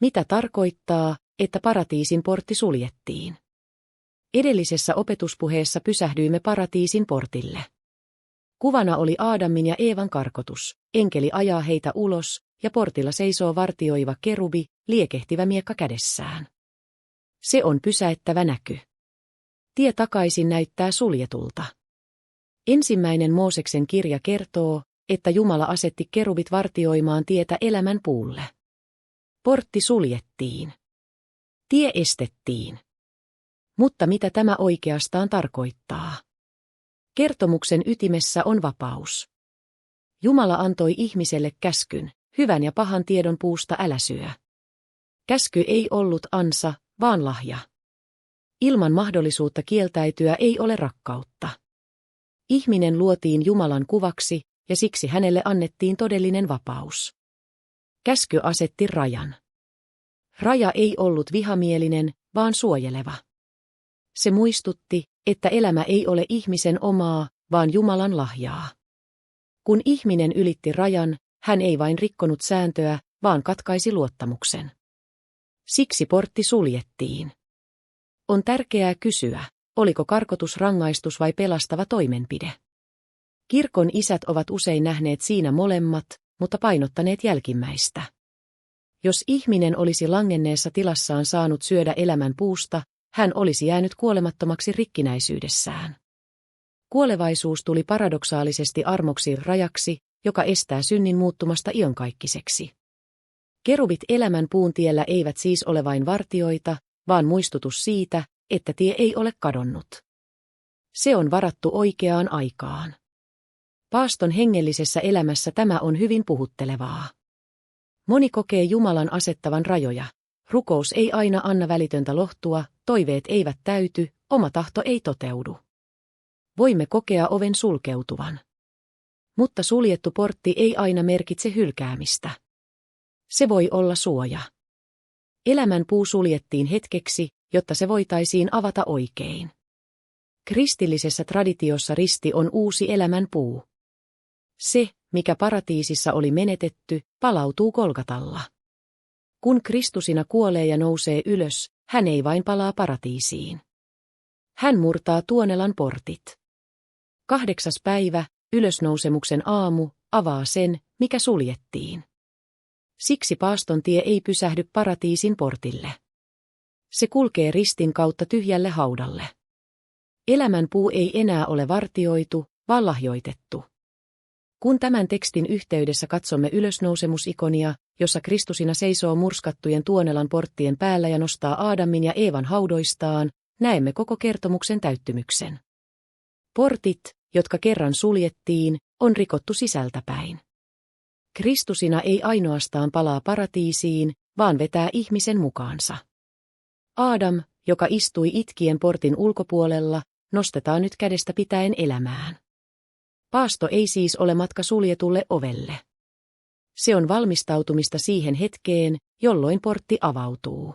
Mitä tarkoittaa, että paratiisin portti suljettiin? Edellisessä opetuspuheessa pysähdyimme paratiisin portille. Kuvana oli Aadamin ja Eevan karkotus. Enkeli ajaa heitä ulos, ja portilla seisoo vartioiva kerubi, liekehtivä miekka kädessään. Se on pysäyttävä näky. Tie takaisin näyttää suljetulta. Ensimmäinen Mooseksen kirja kertoo, että Jumala asetti kerubit vartioimaan tietä elämän puulle. Portti suljettiin. Tie estettiin. Mutta mitä tämä oikeastaan tarkoittaa? Kertomuksen ytimessä on vapaus. Jumala antoi ihmiselle käskyn, hyvän ja pahan tiedon puusta älä syö. Käsky ei ollut ansa, vaan lahja. Ilman mahdollisuutta kieltäytyä ei ole rakkautta. Ihminen luotiin Jumalan kuvaksi, ja siksi hänelle annettiin todellinen vapaus. Käsky asetti rajan. Raja ei ollut vihamielinen, vaan suojeleva. Se muistutti, että elämä ei ole ihmisen omaa, vaan Jumalan lahjaa. Kun ihminen ylitti rajan, hän ei vain rikkonut sääntöä, vaan katkaisi luottamuksen. Siksi portti suljettiin. On tärkeää kysyä, oliko karkotus rangaistus vai pelastava toimenpide. Kirkon isät ovat usein nähneet siinä molemmat, mutta painottaneet jälkimmäistä. Jos ihminen olisi langenneessa tilassaan saanut syödä elämän puusta, hän olisi jäänyt kuolemattomaksi rikkinäisyydessään. Kuolevaisuus tuli paradoksaalisesti armoksi rajaksi, joka estää synnin muuttumasta ionkaikkiseksi. Kerubit elämän puun tiellä eivät siis ole vain vartioita, vaan muistutus siitä, että tie ei ole kadonnut. Se on varattu oikeaan aikaan. Paaston hengellisessä elämässä tämä on hyvin puhuttelevaa. Moni kokee Jumalan asettavan rajoja. Rukous ei aina anna välitöntä lohtua, toiveet eivät täyty, oma tahto ei toteudu. Voimme kokea oven sulkeutuvan. Mutta suljettu portti ei aina merkitse hylkäämistä. Se voi olla suoja. Elämän puu suljettiin hetkeksi, jotta se voitaisiin avata oikein. Kristillisessä traditiossa risti on uusi elämän puu. Se, mikä paratiisissa oli menetetty, palautuu Golgatalla. Kun Kristusina kuolee ja nousee ylös, hän ei vain palaa paratiisiin. Hän murtaa Tuonelan portit. 8. päivä, ylösnousemuksen aamu, avaa sen, mikä suljettiin. Siksi paaston tie ei pysähdy paratiisin portille. Se kulkee ristin kautta tyhjälle haudalle. Elämän puu ei enää ole vartioitu, vaan lahjoitettu. Kun tämän tekstin yhteydessä katsomme ylösnousemusikonia, jossa Kristusina seisoo murskattujen Tuonelan porttien päällä ja nostaa Aadamin ja Eevan haudoistaan, näemme koko kertomuksen täyttymyksen. Portit, jotka kerran suljettiin, on rikottu sisältäpäin. Kristusina ei ainoastaan palaa paratiisiin, vaan vetää ihmisen mukaansa. Aadam, joka istui itkien portin ulkopuolella, nostetaan nyt kädestä pitäen elämään. Paasto ei siis ole matka suljetulle ovelle. Se on valmistautumista siihen hetkeen, jolloin portti avautuu.